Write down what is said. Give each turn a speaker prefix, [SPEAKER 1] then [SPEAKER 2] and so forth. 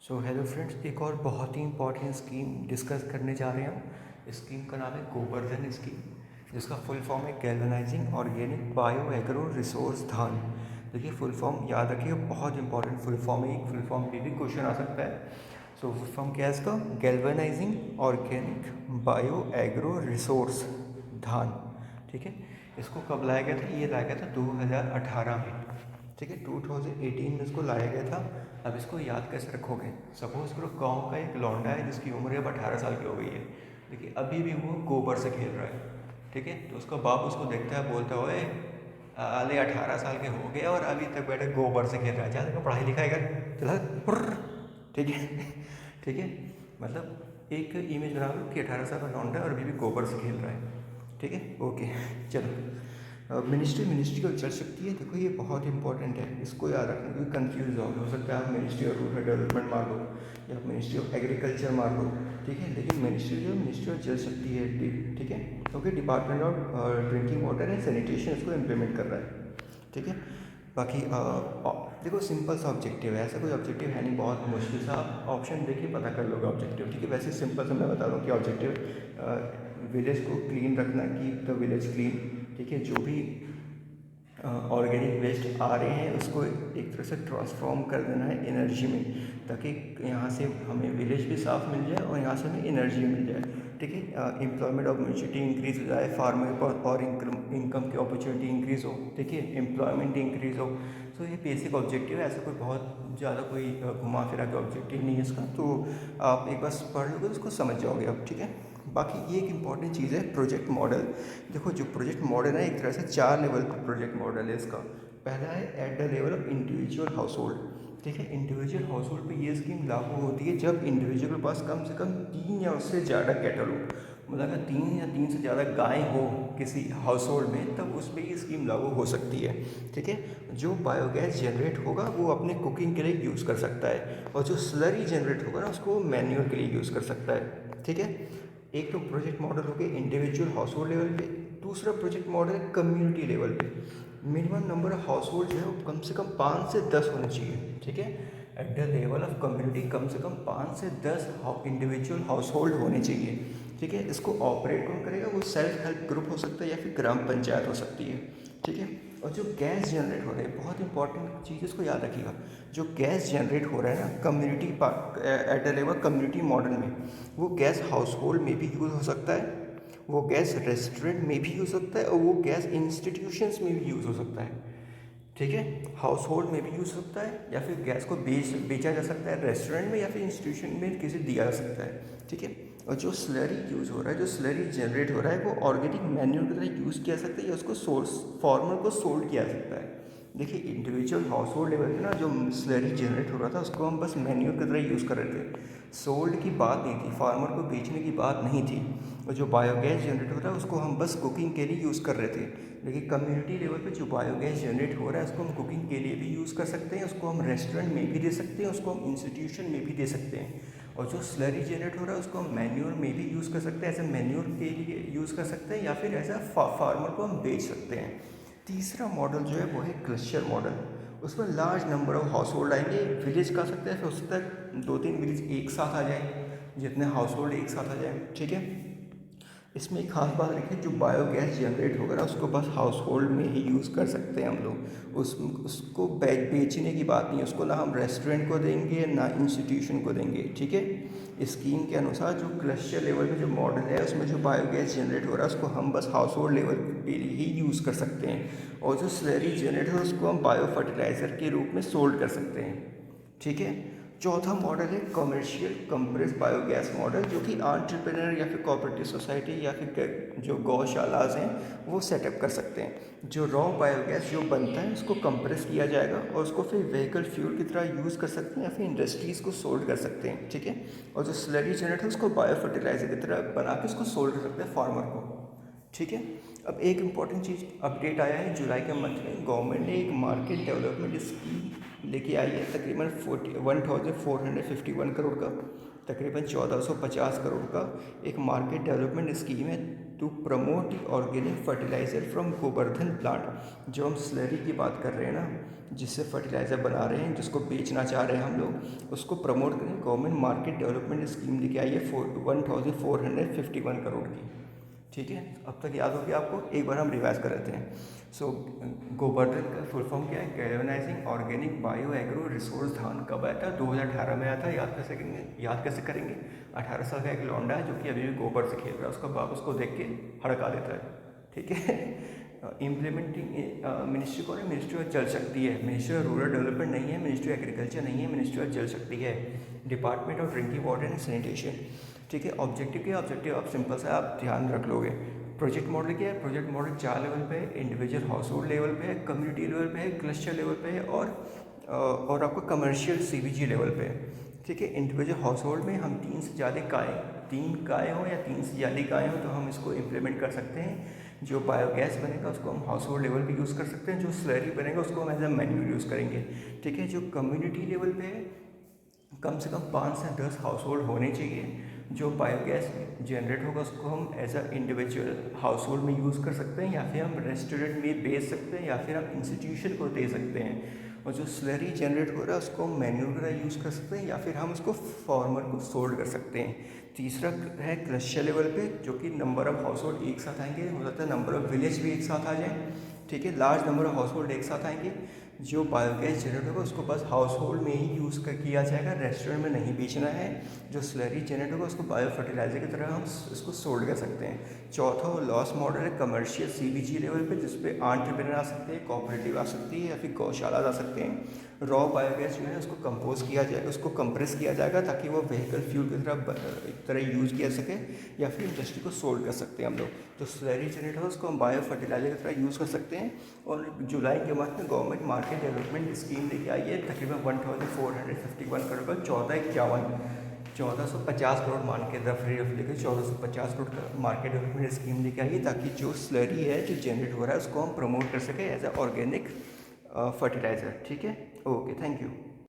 [SPEAKER 1] So hello friends, एक और बहुत ही इंपॉर्टेंट स्कीम डिस्कस करने जा रहे हैं हम। इस स्कीम का नाम है गोवर्धन स्कीम, जिसका फुल फॉर्म है galvanising organic bio agro resource धान। देखिए, फुल फॉर्म याद रखिए, बहुत इंपॉर्टेंट फुल फॉर्म है। एक फुल फॉर्म पे भी क्वेश्चन आ सकता है। सो फुल फॉर्म क्या है इसका? Galvanising organic bio agro resource धान। ठीक है, इसको कब लाया गया था? ये लाया गया था 2018 में। ठीक है, 2018 में इसको लाया गया था। अब इसको याद कैसे रखोगे? सपोज करो गांव का एक लौंडा है जिसकी उम्र अब 18 साल की हो गई है। देखिए, अभी भी वो गोबर से खेल रहा है। ठीक है, तो उसका बाप उसको देखता है, बोलता है, ओए आले 18 साल के हो गए और अभी तक बैठे गोबर से खेल रहा है, जा देखो पढ़ाई लिखाई कर, चला हुर्र। ठीक है ठीक है, मतलब एक इमेज बना लो कि 18 साल का लौंडा है और अभी भी गोबर से खेल रहा है। ठीक है, ओके। चलो, मिनिस्ट्री को चल सकती है। देखो, ये बहुत इंपॉर्टेंट है, इसको याद रखना, क्योंकि कन्फ्यूज हो सकता है आप मिनिस्ट्री ऑफ रूरल डेवलपमेंट मार लो या मिनिस्ट्री ऑफ एग्रीकल्चर मार लो। ठीक है, लेकिन मिनिस्ट्री ऑफ जल शक्ति है। ठीक है, क्योंकि department of drinking water and sanitation इसको इम्प्लीमेंट कर रहा है। ठीक है, बाकी देखो, सिंपल सा ऑब्जेक्टिव है, ऐसा कोई ऑब्जेक्टिव है नहीं बहुत मुश्किल सा। आप ऑप्शन देखिए, पता कर लोगे ऑब्जेक्टिव। ठीक है, वैसे सिंपल सा मैं बता दूँ कि ऑब्जेक्टिव विलेज को क्लीन रखना, कीप द विलेज क्लीन। ठीक है, जो भी ऑर्गेनिक वेस्ट आ रहे हैं उसको एक तरह से ट्रांसफॉर्म कर देना है एनर्जी में, ताकि यहाँ से हमें विलेज भी साफ़ मिल जाए और यहाँ से हमें एनर्जी मिल जाए। ठीक है, एम्प्लॉयमेंट अपॉर्चुनिटी इंक्रीज हो जाए, फार्मर पर और इनकम की अपॉर्चुनिटी इंक्रीज़ हो। ठीक है, एम्प्लॉयमेंट इंक्रीज़ हो। तो ये बेसिक ऑब्जेक्टिव है, ऐसा कोई बहुत ज़्यादा कोई घुमा फिरा के ऑब्जेक्टिव नहीं है इसका। तो आप एक बार पढ़ लोगे तो उसको समझ जाओगे आप। ठीक है, बाकी ये एक इंपॉर्टेंट चीज़ है, प्रोजेक्ट मॉडल। देखो, जो प्रोजेक्ट मॉडल है एक तरह से 4 लेवल पर प्रोजेक्ट मॉडल है इसका। पहला है at the level of individual house hold. ठीक है, इंडिविजुअल हाउस होल्ड पर ये स्कीम लागू होती है जब इंडिविजुअल के पास कम से कम 3 या उससे ज़्यादा कैटल हो। मतलब अगर 3 या 3 से ज़्यादा गाय हो किसी हाउस होल्ड में, तब उस पर ये स्कीम लागू हो सकती है। ठीक है, जो बायोगैस जनरेट होगा वो अपने कुकिंग के लिए यूज़ कर सकता है, और जो स्लरी जनरेट होगा ना उसको मैन्योर के लिए यूज़ कर सकता है। ठीक है, एक तो प्रोजेक्ट मॉडल हो गया इंडिविजुअल हाउस होल्ड लेवल पे। दूसरा प्रोजेक्ट मॉडल है कम्युनिटी लेवल पे। Minimum number of house hold जो है वो कम से कम 5 से 10 होने चाहिए। ठीक है, at the level of community कम से कम 5 से 10 इंडिविजुअल हाउस होल्ड होने चाहिए। ठीक है, इसको ऑपरेट कौन करेगा? वो सेल्फ हेल्प ग्रुप हो सकता है या फिर ग्राम पंचायत हो सकती है। ठीक है, और जो गैस जनरेट हो रहा है, बहुत इंपॉर्टेंट चीज़, इसको याद रखिएगा। जो गैस जनरेट हो रहा है ना community at the level community model में, वो गैस हाउस होल्ड में भी यूज़ हो सकता है, वो गैस रेस्टोरेंट में भी यूज़ हो सकता है, और वो गैस इंस्टीट्यूशंस में भी यूज़ हो सकता है। ठीक है, हाउस होल्ड में भी यूज़ हो सकता है, या फिर गैस को बेचा जा सकता है रेस्टोरेंट में, या फिर इंस्टीट्यूशन में किसी दिया जा सकता है। ठीक है, और जो स्लरी यूज़ हो रहा है, जो स्लरी जनरेट हो रहा है, वो ऑर्गेनिक मैन्योर की तरह यूज़ किया जा सकता है, या उसको सोर्स फार्मर को सोल्ड किया जा सकता है। देखिए, इंडिविजुअल हाउस होल्ड लेवल पे ना जो स्लरी जनरेट हो रहा था उसको हम बस मैन्योर की तरह यूज़ कर रहे थे। सोल्ड की बात नहीं थी, फार्मर को बेचने की बात नहीं थी। और जो बायोगैस जनरेट हो रहा है उसको हम बस कुकिंग के लिए यूज़ कर रहे थे। लेकिन कम्युनिटी लेवल पे जो बायोगैस जनरेट हो रहा है उसको हम कुकिंग के लिए भी यूज़ कर सकते हैं, उसको हम रेस्टोरेंट में भी दे सकते हैं, उसको हम इंस्टीट्यूशन में भी दे सकते हैं। और जो स्लरी जनरेट हो रहा है उसको हम मैन्योर में भी यूज़ कर सकते हैं, एज ए मैन्योर के लिए यूज़ कर सकते हैं, या फिर एज अ फार्मर को हम बेच सकते हैं। तीसरा मॉडल जो है वो है क्लस्टर मॉडल। उसमें large number of house hold आएंगे, विलेज का सकते हैं, फिर उससे तक 2-3 विलेज एक साथ आ जाए, जितने हाउस होल्ड एक साथ आ जाए। ठीक है, इसमें एक खास बात रखिए, जो बायोगैस जनरेट होगा ना उसको बस हाउस होल्ड में ही यूज़ कर सकते हैं हम लोग। उसको बेचने की बात नहीं है, उसको ना हम रेस्टोरेंट को देंगे ना इंस्टीट्यूशन को देंगे। ठीक है, स्कीम के अनुसार जो क्लस्टर लेवल में जो मॉडल है उसमें जो बायोगैस जनरेट हो रहा है उसको हम बस हाउस होल्ड लेवल पे ही यूज़ कर सकते हैं, और जो स्लरी जनरेट हो उसको हम बायो फर्टिलाइज़र के रूप में सोल्ड कर सकते हैं। ठीक है, चौथा मॉडल है कमर्शियल कंप्रेस बायोगैस मॉडल, जो कि एंटरप्रेन्योर या फिर कोऑपरेटिव सोसाइटी या फिर जो गौशालाज हैं वो सेटअप कर सकते हैं। जो रॉ बायोगैस जो बनता है उसको कंप्रेस किया जाएगा और उसको फिर व्हीकल फ्यूल की तरह यूज़ कर सकते हैं, या फिर इंडस्ट्रीज़ को सोल्ड कर सकते हैं। ठीक है, और जो स्लरी जनरेट है उसको बायो फर्टिलाइजर की तरह बना के उसको सोल्ड कर सकते हैं फार्मर को। ठीक है, अब एक इम्पॉर्टेंट चीज़ अपडेट आया है, जुलाई के मंथ में गवर्नमेंट ने एक मार्केट डेवलपमेंट स्कीम लेके आई है, तकरीबन 1451 करोड़ का, तकरीबन 1450 करोड़ का एक मार्केट डेवलपमेंट स्कीम है। To promote the organic fertiliser from Govardhan plant. जो हम स्लरी की बात कर रहे हैं ना, जिससे फर्टिलाइज़र बना रहे हैं, जिसको बेचना चाह रहे हैं हम लोग, उसको प्रमोट करें। गवर्नमेंट मार्केट डेवलपमेंट स्कीम लेके आई है 1451 करोड़ की। ठीक है, अब तक याद हो गया आपको, एक बार हम रिवाइज कर लेते हैं। सो गोवर्धन का फुल फॉर्म क्या है? Galvanising organic bio agro resource धान। कब आया था? 2018 में आया था। याद कैसे करेंगे? 18 साल का एक लौंडा है जो कि अभी भी गोबर से खेल रहा है, उसका बाप उसको देख के हड़का देता है। ठीक है। इम्प्लीमेंटिंग मिनिस्ट्री कौन है? मिनिस्ट्री ऑफ जल शक्ति है। मिनिस्ट्री ऑफ रूरल डेवलपमेंट नहीं है, मिनिस्ट्री ऑफ एग्रीकल्चर नहीं है, मिनिस्ट्री ऑफ जल शक्ति है। Department of drinking water and sanitation. ठीक है। ऑब्जेक्टिव क्या? ऑब्जेक्टिव आप सिंपल सा आप ध्यान रख लोगे। प्रोजेक्ट मॉडल क्या है? प्रोजेक्ट मॉडल 4 लेवल पे है। इंडिविजुअल हाउस होल्ड लेवल पे है, कम्युनिटी लेवल पे है, क्लस्टर लेवल पे है, और आपको कमर्शियल सीबीजी लेवल पे है। ठीक है। इंडिविजुअल हाउस होल्ड में हम 3 से ज़्यादा तीन गाय हो या 3 से ज़्यादा गाय हो तो हम इसको इम्प्लीमेंट कर सकते हैं। जो बायोगैस बनेगा उसको हम हाउस होल्ड लेवल पे यूज़ कर सकते हैं। जो स्लरी बनेगा उसको हम एज अ मैन्यूर यूज़ करेंगे। ठीक है। जो कम्युनिटी लेवल पे है, कम से कम 5 से 10 हाउस होल्ड होने चाहिए। जो बायोगैस जनरेट होगा उसको हम as a individual household में यूज़ कर सकते हैं, या फिर हम रेस्टोरेंट में बेच सकते हैं, या फिर हम इंस्टीट्यूशन को दे सकते हैं। और जो स्लरी जनरेट हो रहा है उसको हम मैन्यूर वगैरह यूज़ कर सकते हैं, या फिर हम उसको फार्मर को सोल्ड कर सकते हैं। तीसरा है क्लस्टर लेवल पे, जो कि नंबर ऑफ हाउस होल्ड एक साथ आएंगे। हो सकता है नंबर ऑफ विलेज भी एक साथ आ जाए। ठीक है। Large number of house hold एक साथ आएंगे। जो बायोगैस जनरेट होगा उसको बस हाउस होल्ड में ही यूज़ किया जाएगा, रेस्टोरेंट में नहीं बेचना है। जो स्लरी जनरेट होगा उसको बायो फर्टिलाइजर की तरह हम इसको सोल्ड कर सकते हैं। चौथा और लास्ट मॉडल है कमर्शियल सीबीजी लेवल पे, जिसपे एंटरप्रेन्योर आ सकते हैं, कोऑपरेटिव आ सकती है, या फिर गौशाला आ सकते हैं। रॉ बायोगैस जो है उसको कंपोज किया जाएगा, उसको कंप्रेस किया जाएगा ताकि वो व्हीकल फ्यूल की तरह यूज़ किया सके, या फिर इंडस्ट्री को सोल्ड कर सकते हैं हम लोग। जो स्लरी जनरेट होगा उसको हम बायो फर्टिलाइजर की तरह यूज़ कर सकते हैं। और जुलाई के मंथ में गवर्नमेंट मार्केट डेवलपमेंट स्कीम लेके आई है तकरीबन 1451 करोड़ का। 1450 करोड़ मान के रफली 1450 करोड़ का मार्केट डेवलपमेंट स्कीम लेके आई है, ताकि जो स्लरी है जो जनरेट हो रहा है उसको हम प्रमोट कर सकें एज ए ऑर्गेनिक फर्टिलाइज़र। ठीक है। Okay, thank you.